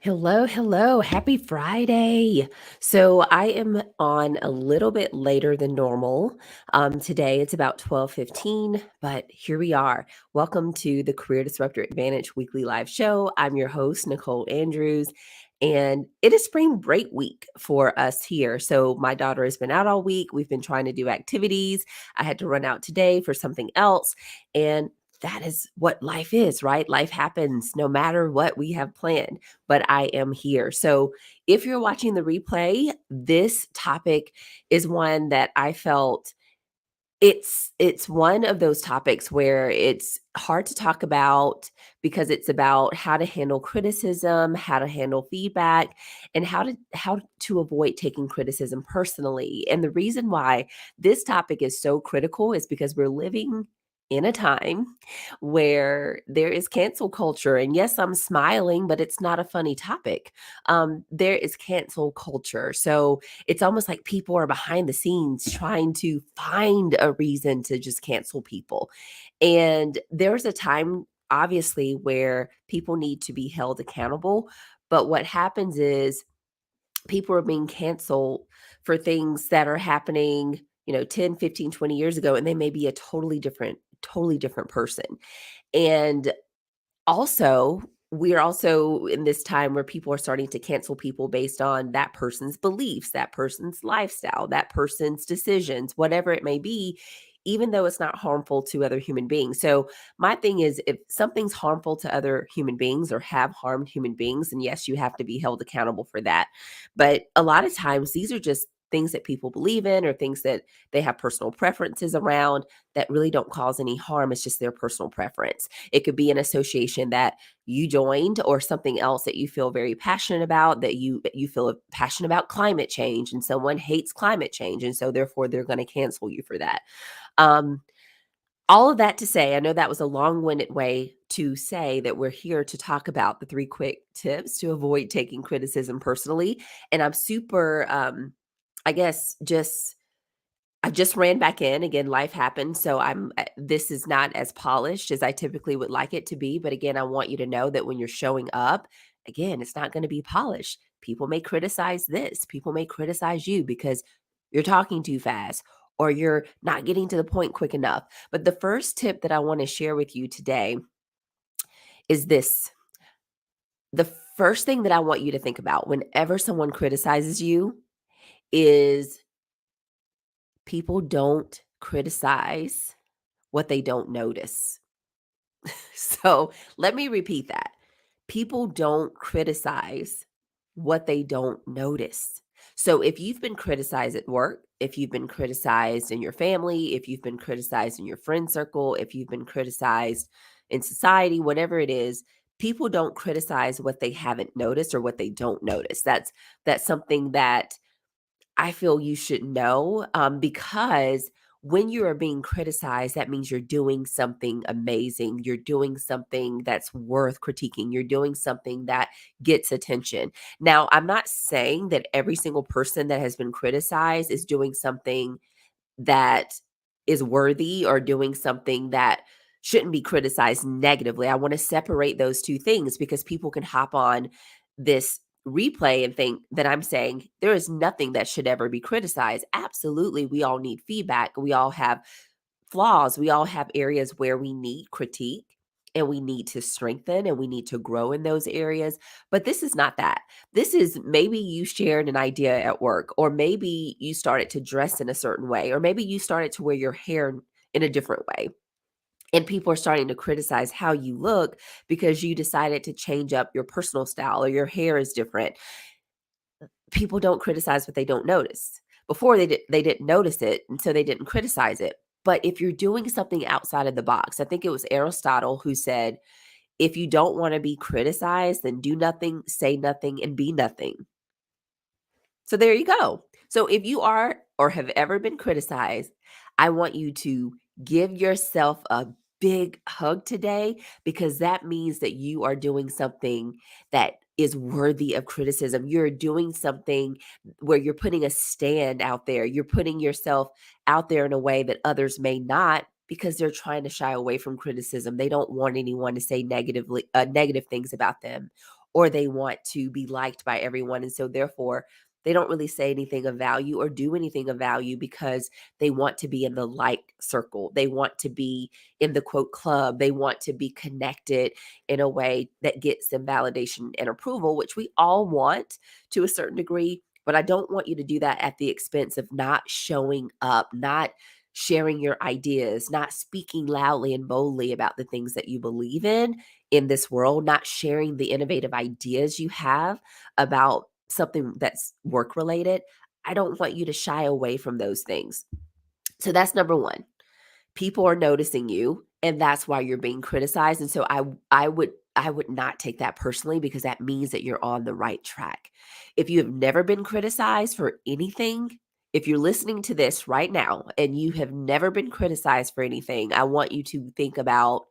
Hello, hello. Happy Friday. So I am on a little bit later than normal. Today it's about 12:15, but here we are. Welcome to the Career Disruptor Advantage weekly live show. I'm your host, Nicole Andrews, and it is spring break week for us here. So my daughter has been out all week. We've been trying to do activities. I had to run out today for something else. And that is what life is, right? Life happens no matter what we have planned, but I am here. So if you're watching the replay, this topic is one that I felt it's one of those topics where it's hard to talk about because it's about how to handle criticism, how to handle feedback, and how to avoid taking criticism personally. And the reason why this topic is so critical is because we're living in a time where there is cancel culture. And yes, I'm smiling, but it's not a funny topic. There is cancel culture. So it's almost like people are behind the scenes trying to find a reason to just cancel people. And there's a time, obviously, where people need to be held accountable. But what happens is people are being canceled for things that are happening, 10, 15, 20 years ago, and they may be a totally different person. And also, we're also in this time where people are starting to cancel people based on that person's beliefs, that person's lifestyle, that person's decisions, whatever it may be, even though it's not harmful to other human beings. So, my thing is if something's harmful to other human beings or have harmed human beings, and yes, you have to be held accountable for that. But a lot of times, these are just things that people believe in or things that they have personal preferences around that really don't cause any harm. It's just their personal preference. It could be an association that you joined or something else that you feel very passionate about, that you feel passionate about climate change and someone hates climate change and so therefore they're going to cancel you for that. Um all of that to say, I know that was a long-winded way to say that we're here to talk about the 3 quick tips to avoid taking criticism personally, and I'm super I guess just I just ran back in. Again, life happened, so this is not as polished as I typically would like it to be, but again, I want you to know that when you're showing up, again, it's not gonna be polished. People may criticize this, people may criticize you because you're talking too fast or you're not getting to the point quick enough. But the first tip that I wanna share with you today is this. The first thing that I want you to think about whenever someone criticizes you is people don't criticize what they don't notice. So let me repeat that. People don't criticize what they don't notice. So if you've been criticized at work, if you've been criticized in your family, if you've been criticized in your friend circle, if you've been criticized in society, whatever it is, people don't criticize what they haven't noticed or what they don't notice. That's something that I feel you should know, because when you are being criticized, that means you're doing something amazing. You're doing something that's worth critiquing. You're doing something that gets attention. Now, I'm not saying that every single person that has been criticized is doing something that is worthy or doing something that shouldn't be criticized negatively. I want to separate those two things because people can hop on this replay and think that I'm saying there is nothing that should ever be criticized. Absolutely, we all need feedback. We all have flaws. We all have areas where we need critique and we need to strengthen and we need to grow in those areas. But this is not that. This is maybe you shared an idea at work, or maybe you started to dress in a certain way, or maybe you started to wear your hair in a different way. And people are starting to criticize how you look because you decided to change up your personal style or your hair is different. People don't criticize what they don't notice. Before they didn't notice it, and so they didn't criticize it. But if you're doing something outside of the box, I think it was Aristotle who said, if you don't want to be criticized, then do nothing, say nothing, and be nothing. So there you go. So if you are or have ever been criticized, I want you to give yourself a big hug today because that means that you are doing something that is worthy of criticism. You're doing something where you're putting a stand out there. You're putting yourself out there in a way that others may not because they're trying to shy away from criticism. They don't want anyone to say negative things about them or they want to be liked by everyone. And so, therefore, they don't really say anything of value or do anything of value because they want to be in the like circle. They want to be in the quote club. They want to be connected in a way that gets them validation and approval, which we all want to a certain degree. But I don't want you to do that at the expense of not showing up, not sharing your ideas, not speaking loudly and boldly about the things that you believe in this world, not sharing the innovative ideas you have about something that's work related. I don't want you to shy away from those things. So that's number one. People are noticing you, and that's why you're being criticized. And so I would not take that personally, because that means that you're on the right track. If you have never been criticized for anything, if you're listening to this right now and you have never been criticized for anything, I want you to think about,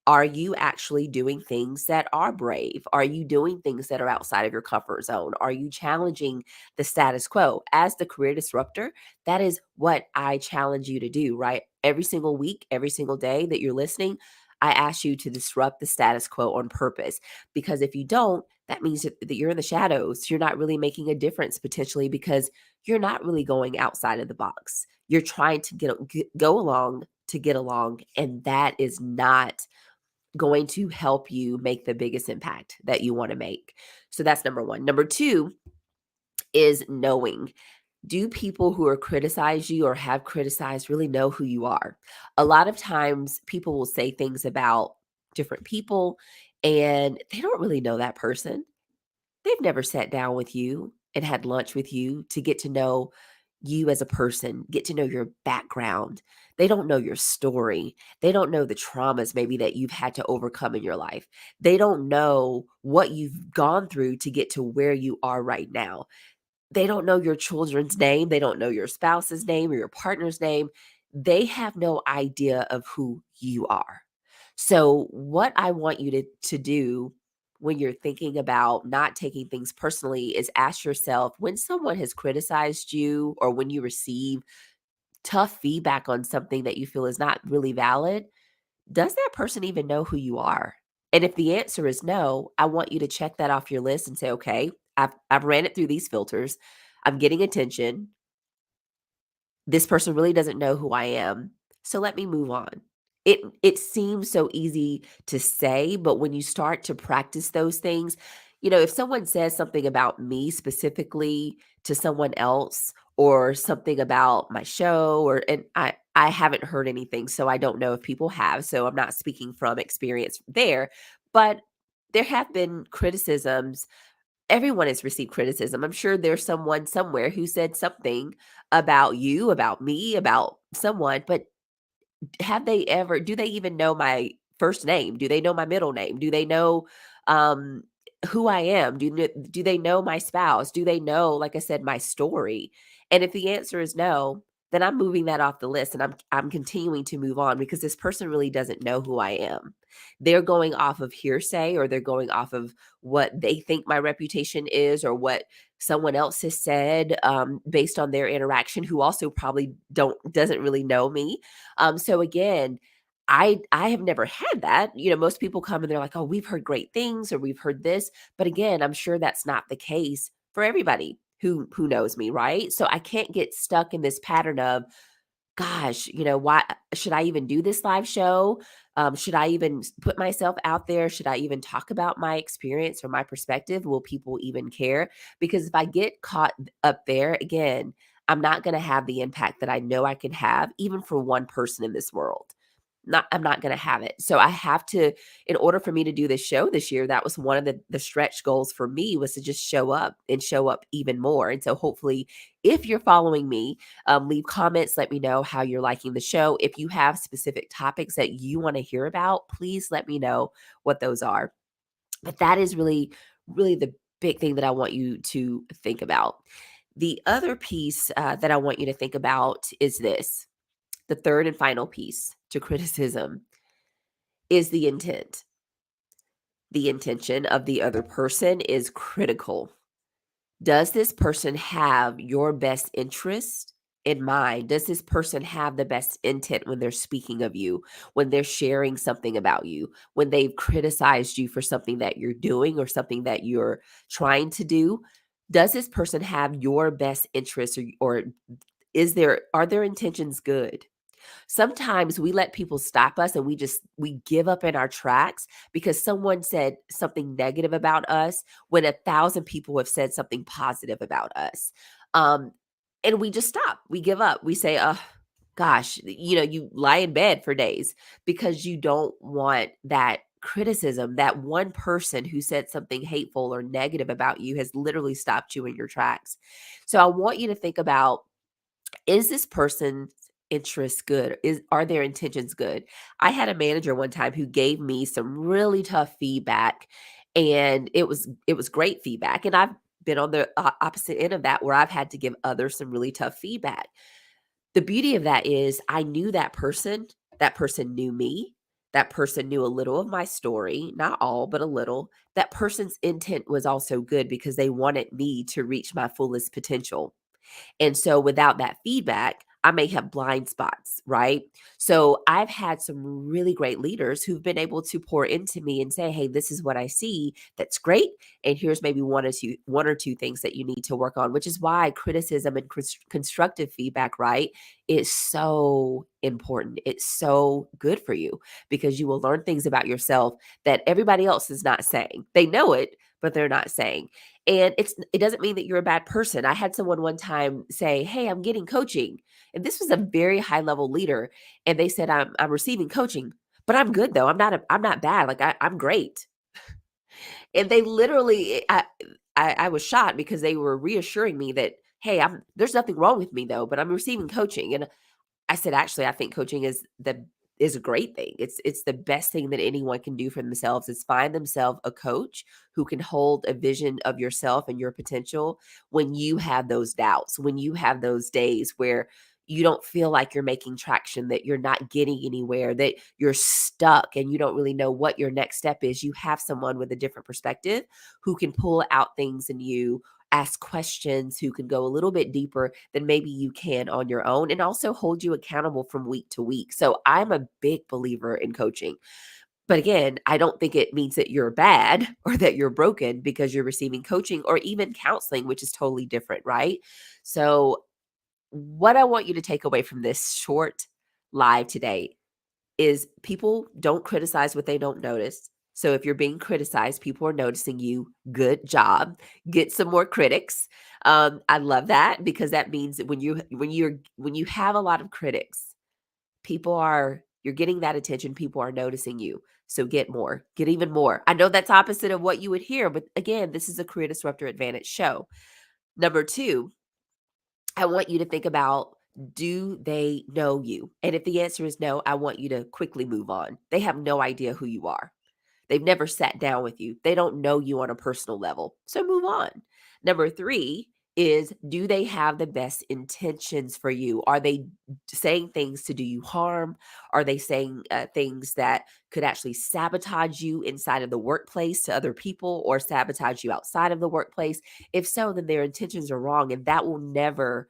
are you actually doing things that are brave? Are you doing things that are outside of your comfort zone? Are you challenging the status quo? As the career disruptor, that is what I challenge you to do, right? Every single week, every single day that you're listening, I ask you to disrupt the status quo on purpose. Because if you don't, that means that you're in the shadows. You're not really making a difference potentially, because you're not really going outside of the box. You're trying to go along to get along. And that is not going to help you make the biggest impact that you want to make. So that's number one. Number two is knowing. Do people who are criticize you or have criticized really know who you are? A lot of times people will say things about different people and they don't really know that person. They've never sat down with you and had lunch with you to get to know you as a person, get to know your background. They don't know your story. They don't know the traumas maybe that you've had to overcome in your life. They don't know what you've gone through to get to where you are right now. They don't know your children's name. They don't know your spouse's name or your partner's name. They have no idea of who you are. So, what I want you to do when you're thinking about not taking things personally is ask yourself, when someone has criticized you or when you receive tough feedback on something that you feel is not really valid, does that person even know who you are? And if the answer is no, I want you to check that off your list and say, okay, I've ran it through these filters. I'm getting attention. This person really doesn't know who I am. So let me move on. It seems so easy to say, but when you start to practice those things, if someone says something about me specifically to someone else, or something about my show, and I haven't heard anything, so I don't know if people have, so I'm not speaking from experience there, but there have been criticisms. Everyone has received criticism. I'm sure there's someone somewhere who said something about you, about me, about someone, but have they ever do they even know my first name? Do they know my middle name? Do they know, um, who I am? Do they know my spouse? Do they know, like I said, my story? And if the answer is no, then I'm moving that off the list, and I'm continuing to move on, because this person really doesn't know who I am. They're going off of hearsay, or they're going off of what they think my reputation is, or what someone else has said, based on their interaction, who also probably doesn't really know me. So again, I have never had that. Most people come and they're like, "Oh, we've heard great things," or "We've heard this." But again, I'm sure that's not the case for everybody who knows me, right? So I can't get stuck in this pattern of, gosh, why should I even do this live show? Should I even put myself out there? Should I even talk about my experience or my perspective? Will people even care? Because if I get caught up there again, I'm not going to have the impact that I know I can have, even for one person in this world. I'm not going to have it. So I have to, in order for me to do this show this year, that was one of the stretch goals for me, was to just show up and show up even more. And so hopefully, if you're following me, leave comments. Let me know how you're liking the show. If you have specific topics that you want to hear about, please let me know what those are. But that is really, really the big thing that I want you to think about. The other piece that I want you to think about is this: the third and final piece to criticism is the intent. The intention of the other person is critical. Does this person have your best interest in mind? Does this person have the best intent when they're speaking of you, when they're sharing something about you, when they've criticized you for something that you're doing or something that you're trying to do? Does this person have your best interests, or are their intentions good? Sometimes we let people stop us and we give up in our tracks because someone said something negative about us when 1,000 people have said something positive about us. Um, and we just stop. We give up. We say, "Oh, gosh," you lie in bed for days because you don't want that criticism. That one person who said something hateful or negative about you has literally stopped you in your tracks. So I want you to think about, is this person's interest good? Are their intentions good? I had a manager one time who gave me some really tough feedback, and it was great feedback, and I've been on the opposite end of that where I've had to give others some really tough feedback. The beauty of that is I knew that person knew me, that person knew a little of my story, not all, but a little. That person's intent was also good because they wanted me to reach my fullest potential. And so without that feedback, I may have blind spots, right? So I've had some really great leaders who've been able to pour into me and say, "Hey, this is what I see. That's great. And here's maybe one or two things that you need to work on," which is why criticism and constructive feedback, right, is so important. It's so good for you because you will learn things about yourself that everybody else is not saying. They know it, but they're not saying. And it doesn't mean that you're a bad person. I had someone one time say, "Hey, I'm getting coaching." And this was a very high level leader. And they said, I'm receiving coaching, but I'm good though. I'm not bad. Like I'm great." And they literally, I was shocked because they were reassuring me that, "Hey, there's nothing wrong with me though, but I'm receiving coaching." And I said, "Actually, I think coaching is a great thing. It's the best thing that anyone can do for themselves is find themselves a coach who can hold a vision of yourself and your potential when you have those doubts, when you have those days where you don't feel like you're making traction, that you're not getting anywhere, that you're stuck and you don't really know what your next step is. You have someone with a different perspective who can pull out things in you, ask questions, who can go a little bit deeper than maybe you can on your own, and also hold you accountable from week to week." So I'm a big believer in coaching. But again, I don't think it means that you're bad or that you're broken because you're receiving coaching or even counseling, which is totally different, right? So, what I want you to take away from this short live today is people don't criticize what they don't notice. So if you're being criticized, people are noticing you. Good job. Get some more critics. I love that because that means that when you have a lot of critics, you're getting that attention. People are noticing you. So get more. Get even more. I know that's opposite of what you would hear, but again, this is a Career Disruptor Advantage show. Number two, I want you to think about, do they know you? And if the answer is no, I want you to quickly move on. They have no idea who you are. They've never sat down with you. They don't know you on a personal level. So move on. Number three is, do they have the best intentions for you? Are they saying things to do you harm? Are they saying things that could actually sabotage you inside of the workplace to other people or sabotage you outside of the workplace? If so, then their intentions are wrong and that will never,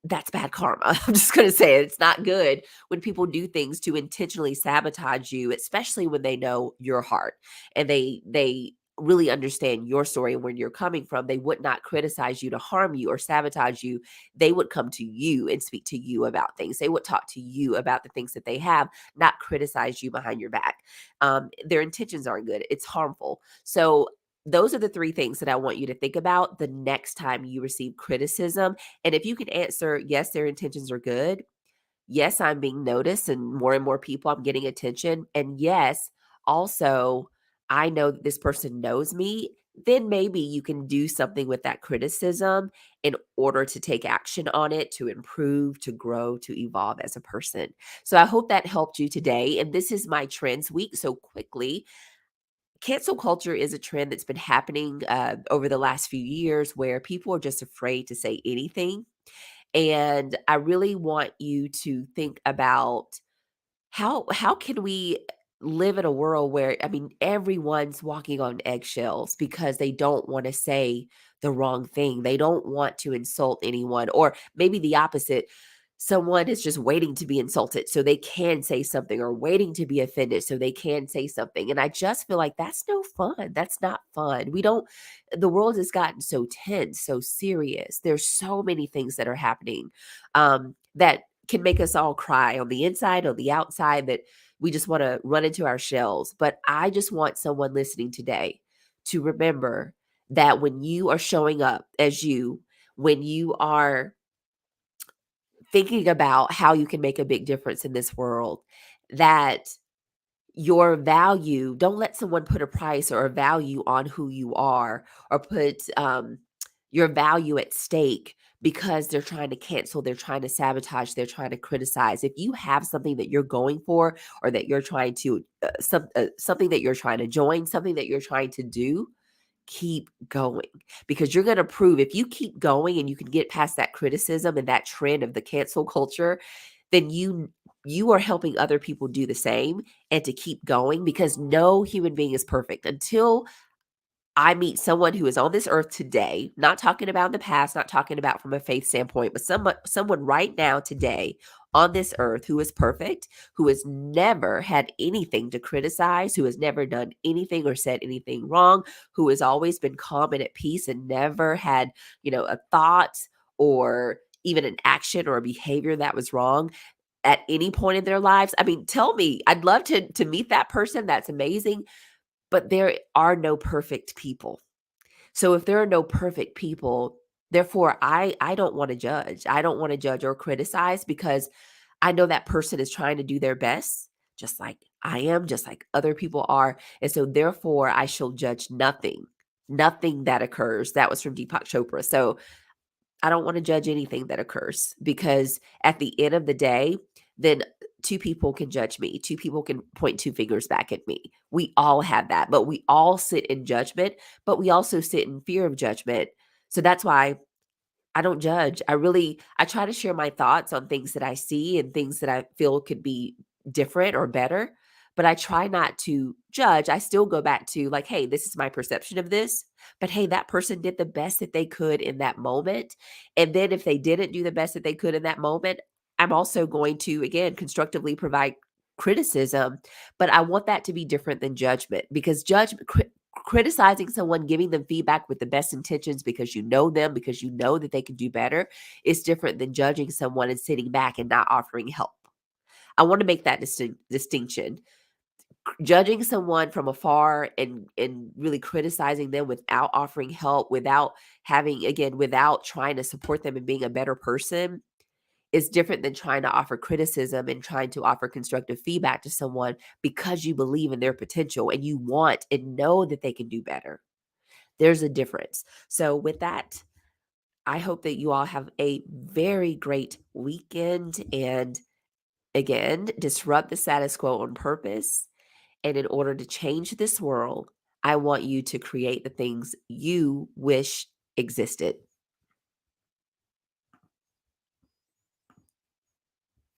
that's bad karma. I'm just going to say it. It's not good when people do things to intentionally sabotage you, especially when they know your heart and they really understand your story and where you're coming from. They would not criticize you to harm you or sabotage you. They would come to you and speak to you about things. They would talk to you about the things that they have, not criticize you behind your back. Their intentions aren't good. It's harmful. So those are the three things that I want you to think about the next time you receive criticism. And if you can answer, yes, their intentions are good. Yes, I'm being noticed and more people, I'm getting attention. And yes, also, I know that this person knows me. Then maybe you can do something with that criticism in order to take action on it, to improve, to grow, to evolve as a person. So I hope that helped you today. And this is my trends week. So quickly, cancel culture is a trend that's been happening over the last few years where people are just afraid to say anything. And I really want you to think about, how can we live in a world where, I mean, everyone's walking on eggshells because they don't want to say the wrong thing. They don't want to insult anyone, or maybe the opposite. Someone is just waiting to be insulted so they can say something, or waiting to be offended so they can say something. And I just feel like that's no fun. That's not fun. We don't, the world has gotten so tense, so serious. There's so many things that are happening that can make us all cry on the inside, on the outside, that we just want to run into our shells. But I just want someone listening today to remember that when you are showing up as you, when you are thinking about how you can make a big difference in this world, that your value, don't let someone put a price or a value on who you are, or put your value at stake because they're trying to cancel, they're trying to sabotage, they're trying to criticize. If you have something that you're going for, or that you're trying to something that you're trying to join, something that you're trying to do, keep going, because you're going to prove, if you keep going and you can get past that criticism and that trend of the cancel culture, then you are helping other people do the same, and to keep going, because no human being is perfect. Until I meet someone who is on this earth today, not talking about in the past, not talking about from a faith standpoint, but someone right now today on this earth who is perfect, who has never had anything to criticize, who has never done anything or said anything wrong, who has always been calm and at peace and never had, a thought or even an action or a behavior that was wrong at any point in their lives. I mean, tell me, I'd love to meet that person. That's amazing. But there are no perfect people. So if there are no perfect people, therefore I don't want to judge. I don't want to judge or criticize, because I know that person is trying to do their best, just like I am, just like other people are. And so therefore I shall judge nothing. Nothing that occurs. That was from Deepak Chopra. So I don't want to judge anything that occurs, because at the end of the day, then two people can judge me. Two people can point two fingers back at me. We all have that, but we all sit in judgment, but we also sit in fear of judgment. So that's why I don't judge. I try to share my thoughts on things that I see and things that I feel could be different or better, but I try not to judge. I still go back to, like, hey, this is my perception of this, but hey, that person did the best that they could in that moment. And then if they didn't do the best that they could in that moment, I'm also going to, again, constructively provide criticism, but I want that to be different than judgment, because criticizing someone, giving them feedback with the best intentions because you know them, because you know that they can do better, is different than judging someone and sitting back and not offering help. I want to make that distinction. Judging someone from afar and really criticizing them without offering help, without having, again, without trying to support them and being a better person, is different than trying to offer criticism and trying to offer constructive feedback to someone because you believe in their potential and you want and know that they can do better. There's a difference. So, with that, I hope that you all have a very great weekend, and again, disrupt the status quo on purpose. And in order to change this world, I want you to create the things you wish existed.